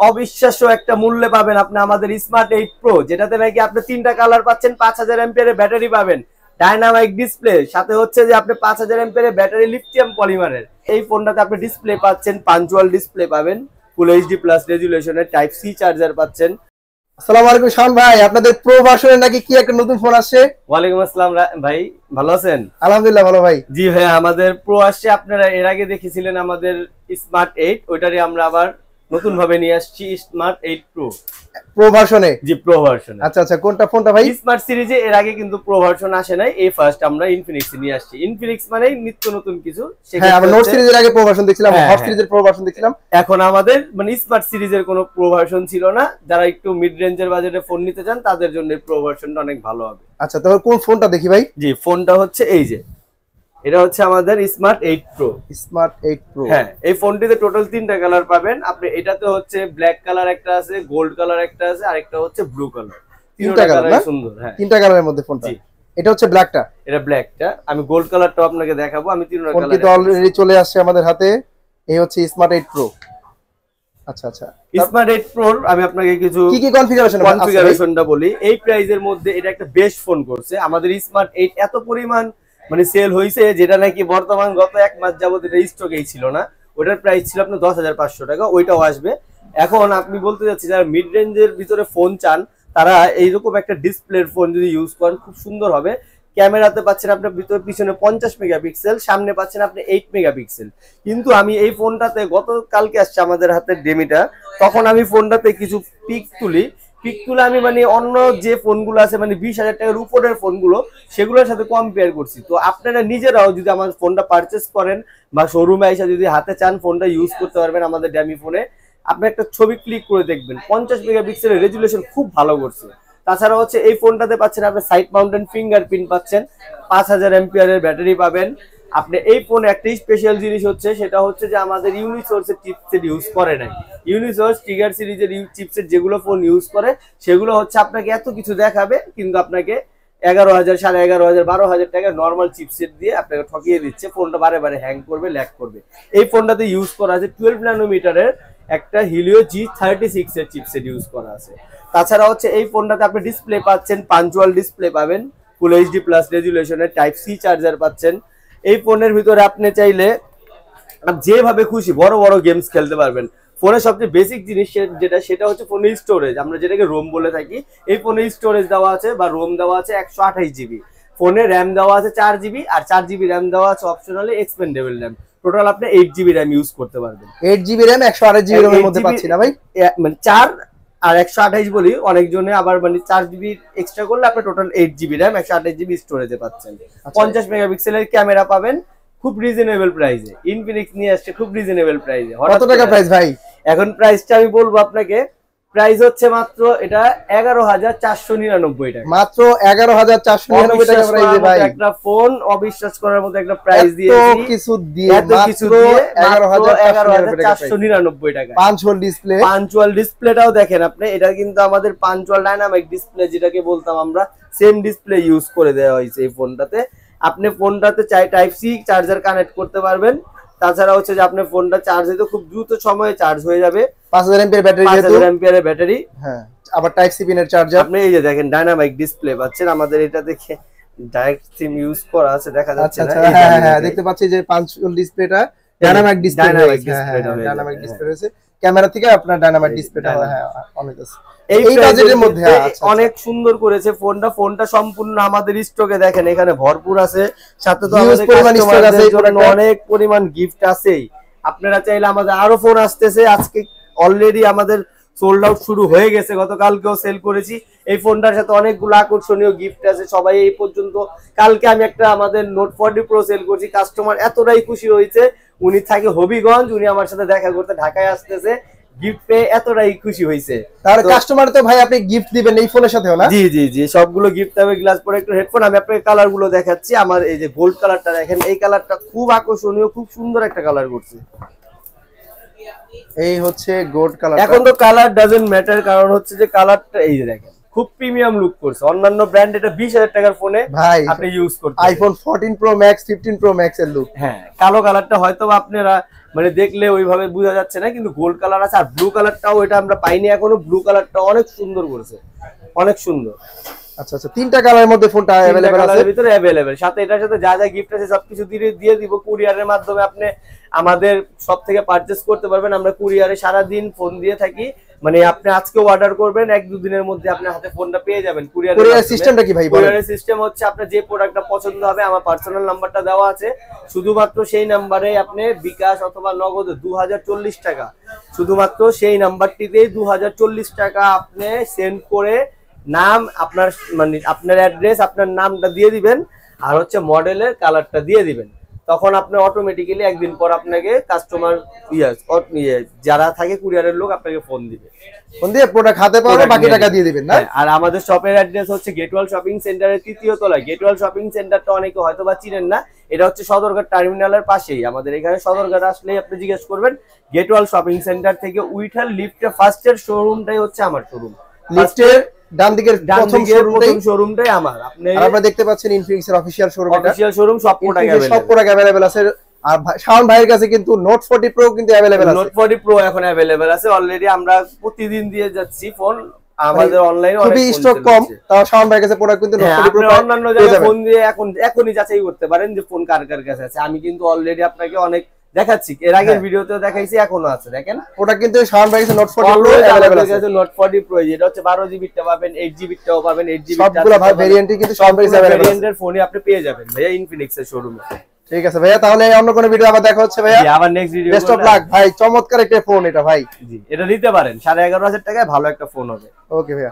অবিশ্বাস্য একটা মূল্যে পাবেন আপনি আমাদের স্মার্ট 8 প্রো, যেটাতে নাকি আপনি 3টা কালার পাচ্ছেন, 5000 এমপিআর ব্যাটারি পাবেন, ডায়নামিক ডিসপ্লে, সাথে হচ্ছে যে আপনি 5000 এমপিআর ব্যাটারি লিথিয়াম পলিমারের। এই ফোনটাতে আপনি ডিসপ্লে পাচ্ছেন, পাঞ্চুয়াল ডিসপ্লে পাবেন, ফুল এইচডি প্লাস রেজুলেশনের টাইপ সি চার্জার পাচ্ছেন। আসসালামু আলাইকুম শাওন ভাই, আপনাদের প্রো ভার্সনের নাকি কি একটা নতুন ফোন আসছে? ওয়ালাইকুম আসসালাম ভাই, ভালো আছেন? আলহামদুলিল্লাহ ভালো ভাই। জি ভাই, আমাদের প্রো আসছে। আপনারা এর আগে দেখেছিলেন আমাদের স্মার্ট 8, ওইটারই আমরা আবার নতুন ভাবে নিয়ে আসছি স্মার্ট 8 প্রো প্রো ভার্সনে? জি, প্রো ভার্সনে। আচ্ছা আচ্ছা, কোনটা ফোনটা ভাই? স্মার্ট সিরিজে এর আগে কিন্তু প্রো ভার্সন আসে নাই, এই ফার্স্ট আমরা ইনফিনিক্স নিয়ে আসছি। ইনফিনিক্স মানেই নিত্য নতুন কিছু। হ্যাঁ, আমরা নোট সিরিজের আগে প্রো ভার্সন দেখছিলাম, হট সিরিজের প্রো ভার্সন দেখছিলাম। এখন আমাদের মানে স্মার্ট সিরিজের কোনো প্রো ভার্সন ছিল না। যারা একটু মিড রেঞ্জের বাজেটে ফোন নিতে চান তাদের জন্য প্রো ভার্সনটা অনেক ভালো হবে। আচ্ছা, তবে কোন ফোনটা দেখি ভাই? জি, ফোনটা হচ্ছে এই যে, এটা হচ্ছে আমাদের স্মার্ট 8 প্রো। স্মার্ট 8 প্রো, হ্যাঁ, এই ফোনটিতে টোটাল 3টা কালার পাবেন আপনি। এটাতে হচ্ছে ব্ল্যাক কালার একটা আছে, গোল্ড কালার একটা আছে, আর একটা হচ্ছে ব্লু কালার। তিনটা কালার সুন্দর। হ্যাঁ, তিনটা কালারের মধ্যে ফোনটা। এটা হচ্ছে ব্ল্যাকটা, এটা ব্ল্যাকটা। আমি গোল্ড কালারটাও আপনাকে দেখাবো। আমি তিনটা কালার কিন্তু অলরেডি চলে আসছে আমাদের হাতে। এই হচ্ছে স্মার্ট 8 প্রো। আচ্ছা আচ্ছা, স্মার্ট 8 প্রো আমি আপনাকে কিছু কি কনফিগারেশনটা বলি। এই প্রাইজের মধ্যে এটা একটা বেস্ট ফোন করছে আমাদের স্মার্ট 8। এত পরিমাণ মানে সেল হয়েছে, যেটা নাকি বর্তমান গত এক মাস যাবত এটা স্টকেই ছিল না। ওটার প্রাইস ছিল আপনার 10,500 টাকা, ওইটাও আসবে। এখন আপনি বলতে যাচ্ছি যারা মিড রেঞ্জের ভিতরে ফোন চান, তারা এইরকম একটা ডিসপ্লের ফোন যদি ইউজ করেন খুব সুন্দর হবে। ক্যামেরাতে পাচ্ছেন আপনার ভিতরে পিছনে 50 মেগাপিক্সেল, সামনে পাচ্ছেন আপনি 8 মেগাপিক্সেল। কিন্তু আমি এই ফোনটাতে গতকালকে আসছে আমাদের হাতে ডেমিটা, তখন আমি ফোনটাতে কিছু পিক তুলে আমি মানে অন্য যে ফোনগুলো আছে মানে 20,000 টাকার উপরের ফোনগুলো, সেগুলোর সাথে কম্পেয়ার করছি। তো আপনারা নিজেরাও যদি আমার ফোনটা পারচেস করেন বা শোরুমে এসে যদি হাতে চান, ফোনটা ইউজ করতে পারবেন আমাদের ড্যামি ফোনে। আপনি একটা ছবি ক্লিক করে দেখবেন 50 মেগাপিক্সেলের রেজুলেশন খুব ভালো করছে। তাছাড়া হচ্ছে এই ফোনটাতে পাচ্ছেন আপনি সাইড মাউন্টেন ফিঙ্গারপ্রিন্ট পাচ্ছেন, 5000 এমপিআর ব্যাটারি পাবেন আপনি। এই ফোন একটা স্পেশাল জিনিস হচ্ছে, সেটা হচ্ছে যে আমাদের ইউনিসোর্সের চিপসেট ইউজ করে নাই। ইউনিসোর্স ট্রিগার সিরিজের চিপসেট যেগুলো ফোন ইউজ করে, সেগুলো হচ্ছে আপনাকে এত কিছু দেখাবে, কিন্তু আপনাকে 11,000, 11,500, 12,000 টাকা নর্মাল চিপসেট দিয়ে আপনাকে ঠকিয়ে দিচ্ছে। ফোনটা বারে বারে হ্যাং করবে, ল্যাগ করবে। এই ফোনটাতে ইউজ করা আছে 12 ন্যানোমিটারের একটা হিলিও G36 এর চিপসেট ইউজ করা আছে। তাছাড়া হচ্ছে এই ফোনটাতে আপনি ডিসপ্লে পাচ্ছেন, পাঞ্চুয়াল ডিসপ্লে পাবেন, ফুল এইচডি প্লাস রেজুলেশনের টাইপ সি চার্জার পাচ্ছেন। এই ফোনের ভিতরে আপনি চাইলে যেভাবে খুশি বড় বড় গেমস খেলতে পারবেন। ফোনের সবচেয়ে বেসিক জিনিস যেটা, সেটা হচ্ছে ফোনের স্টোরেজ, আমরা যেটাকে রোম বলে থাকি। এই ফোনে স্টোরেজ দেওয়া আছে বা রোম দেওয়া আছে 128 জিবি। ফোনে র্যাম দেওয়া আছে 4 জিবি, আর 4 জিবি র্যাম দেওয়া আছে অপশনালি এক্সপেন্ডেবল র্যাম। টোটাল আপনি 8 জিবি র্যাম ইউজ করতে পারবেন। 8 জিবি র্যাম 128 জিবি র্যামের মধ্যে পাচ্ছি না ভাই, মানে 4 আর 128 বলি অনেকজনে, আবার মানে 4 জিবি এক্সট্রা করলে আপনি টোটাল 8 জিবি র্যাম 128 জিবি স্টোরেজে পাচ্ছেন। 50 মেগাপিক্সেলের ক্যামেরা পাবেন খুব রিজনেবল প্রাইসে। ইনফিনিক্স নিয়ে আসছে খুব রিজনেবল প্রাইসে। কত টাকা প্রাইস ভাই? এখন প্রাইসটা আমি বলবো আপনাকে, প্রাইস হচ্ছে মাত্র এটা 11,499 টাকা। মাত্র 11,499 টাকা প্রাইসে ভাই একটা ফোন, অবিশ্বাস করার মতো একটা প্রাইস দিয়ে কিছু দিয়ে মাত্র 11,499 টাকা। পাঞ্চুয়াল ডিসপ্লেটাও দেখেন আপনি, এটা কিন্তু আমাদের পাঞ্চুয়াল ডায়নামিক ডিসপ্লে যেটাকে বলতাম আমরা, সেম ডিসপ্লে ইউজ করে দেওয়া হয়েছে এই ফোনটাতে। আপনি ফোনটাতে টাইপ সি চার্জার কানেক্ট করতে পারবেন। তাছাড়া হচ্ছে যে আপনার ফোনটা চার্জ হইতে খুব দ্রুত সময়ে চার্জ হয়ে যাবে। 5000 এমপিআর ব্যাটারি, 5000 এমপিআর ব্যাটারি। হ্যাঁ, আবার টাইপ সি পিনের চার্জার। আপনি এই যে দেখেন ডায়নামিক ডিসপ্লে পাচ্ছেন আমাদের। এটা দেখে ডাইরেক্ট সিম ইউজ করা আছে, দেখা যাচ্ছে না? হ্যাঁ হ্যাঁ, দেখতে পাচ্ছি যে পাঞ্চুয়াল ডিসপ্লেটা ডায়নামিক ডিসপ্লে রয়েছে। ক্যামেরা থেকে আপনার ডায়নামিক ডিসপ্লেটা অনেক আছে। এই বাজেটের মধ্যে অনেক সুন্দর করেছে ফোনটা সম্পূর্ণ আমাদের স্টকে দেখেন এখানে ভরপুর আছে। সাথে তো অনেক পরিমাণ গিফট আছেই। আপনারা চাইলে আমাদের আরো ফোন আসতেছে, আজকে অলরেডি আমাদের সোল্ড আউট শুরু হয়ে গেছে, গতকালকেও সেল করেছি। এই ফোনটার সাথে অনেকগুলো আকর্ষণীয় গিফট আছে। সবাই এই পর্যন্ত, কালকে আমি একটা আমাদের নোট 40 প্রো সেল করছি, কাস্টমার এতটাই খুশি হয়েছে, উনি থাকে হবিগঞ্জ, উনি আমার সাথে দেখা করতে ঢাকায় আসতেছে, গিফট পেয়ে এতটাই খুশি হয়েছে। তাহলে কাস্টমার তো ভাই আপনি গিফট দিবেন এই ফোনের সাথেও না? জি জি জি, সবগুলো গিফট হবে। Glass protector, headphone. আমি আপনাকে কালার গুলো দেখাচ্ছি। আমার এই যে গোল্ড কালারটা দেখেন, এই কালারটা খুব আকর্ষণীয়, খুব সুন্দর একটা কালার করছে। এই হচ্ছে গোল্ড কালার। এখন তো কালার ডাজন্ট ম্যাটার, কারণ হচ্ছে যে কালারটা এই যে দেখেন খুব প্রিমিয়াম লুক করছে। অন্যান্য ব্র্যান্ড এটা 20,000 টাকার ফোনে ভাই আপনি ইউজ করতে iPhone 14 pro max 15 pro max এর লুক। হ্যাঁ, কালো কালারটা হয়তো আপনারা মানে দেখলে ওইভাবে বোঝা যাচ্ছে না, কিন্তু গোল্ড কালার আছে। আর ব্লু কালারটাও এটা আমরা পাইনি এখনো, ব্লু কালারটা অনেক সুন্দর করেছে, অনেক সুন্দর। আচ্ছা আচ্ছা, তিনটা কালারের মধ্যে ফোনটা अवेलेबल আছে, ভিতরে अवेलेबल। সাথে এটার সাথে যা যা গিফট আছে সবকিছু দিয়ে দিব কুরিয়ারের মাধ্যমে। আপনি আমাদের সব থেকে পারচেজ করতে পারবেন। আমরা কুরিয়ারে সারা দিন ফোন দিয়ে থাকি, মানে আপনি আজকে অর্ডার করবেন 1-2 দিনের মধ্যে আপনার হাতে ফোনটা পেয়ে যাবেন। কুরিয়ার সিস্টেমটা কি ভাই বলেন? কুরিয়ারের সিস্টেম হচ্ছে আপনার যে প্রোডাক্টটা পছন্দ হবে, আমার পার্সোনাল নাম্বারটা দেওয়া আছে, শুধুমাত্র সেই নাম্বারে আপনি বিকাশ অথবা নগদে 2040 টাকা, শুধুমাত্র সেই নাম্বারটিতেই 2040 টাকা আপনি সেন্ড করে নাম, আপনার মানে আপনার অ্যাড্রেস, আপনার নামটা দিয়ে দিবেন, আর হচ্ছে মডেলের কালারটা দিয়ে দিবেন। তখন আপনি অটোমেটিক্যালি একদিন পর আপনাকে কাস্টমার যারা থাকে কুরিয়ারের লোক আপনাকে ফোন দিবে, ফোন দিয়ে প্রোডাক্ট হাতে পাওয়ার বাকি টাকা দিয়ে দিবেন না? আর আমাদের শপের অ্যাড্রেস হচ্ছে গেটওয়াল শপিং সেন্টারের 3য় তলায়। গেটওয়াল শপিং সেন্টারটা অনেকে হয়তো বা চিনেন না, এটা হচ্ছে সদরঘাট টার্মিনালের পাশেই আমাদের এখানে। সদরঘাট আসলেই আপনি জিজ্ঞেস করবেন গেটওয়াল শপিং সেন্টার থেকে উইঠাল লিফটে ফার্স্টের শোরুমটাই হচ্ছে আমার শোরুম। লিফটের ডান দিকের প্রথম শোরুমটাই আমার। আপনারা দেখতে পাচ্ছেন ইনফিনিক্স এর অফিশিয়াল শোরুম, এটা অফিশিয়াল শোরুম, সব প্রোডাক্ট अवेलेबल আছে। আর শাওন ভাইয়ের কাছে কিন্তু নোট 40 প্রো কিন্তু अवेलेबल আছে। নোট 40 প্রো এখন अवेलेबल আছে অলরেডি। আমরা প্রতিদিন দিয়ে যাচ্ছি ফোন, আমাদের অনলাইনে খুবই স্টক কম, তাও শাওন ভাইয়ের কাছে প্রোডাক্ট কিন্তু নোট 40 প্রো অন্যান্য জায়গায় ফোন দিয়ে এখনই যাচাই করতে পারেন যে ফোন কার কার কাছে আছে। আমি কিন্তু অলরেডি আপনাকে অনেক দেখাচ্ছি, এর আগের ভিডিওতেও দেখাইছি, এখনো আছে। দেখেন ওটা কিন্তু শাওন ভাইয়ের কাছে নোট 40 প্রো अवेलेबल আছে। নোট 40 প্রো যেটা হচ্ছে 12 জিবি টা পাবেন, 8 জিবি টাও পাবেন, 8 জিবি সবগুলো ভেরিয়েন্টই কিন্তু শাওন ভাইয়ের কাছে अवेलेबल আছে। ভেরিয়েন্টের ফোনই আপনি পেয়ে যাবেন ভাইয়া ইনফিনিক্স এর শোরুমে। ঠিক আছে ভাইয়া, তাহলে অন্য কোনো ভিডিও আবার দেখা হচ্ছে ভাইয়া। আবার next video. Best of luck ভাই, চমৎকার একটা ফোন এটা ভাই। জি, এটা নিতে পারেন 11,500 টাকায় ভালো একটা ফোন হবে। ওকে ভাইয়া।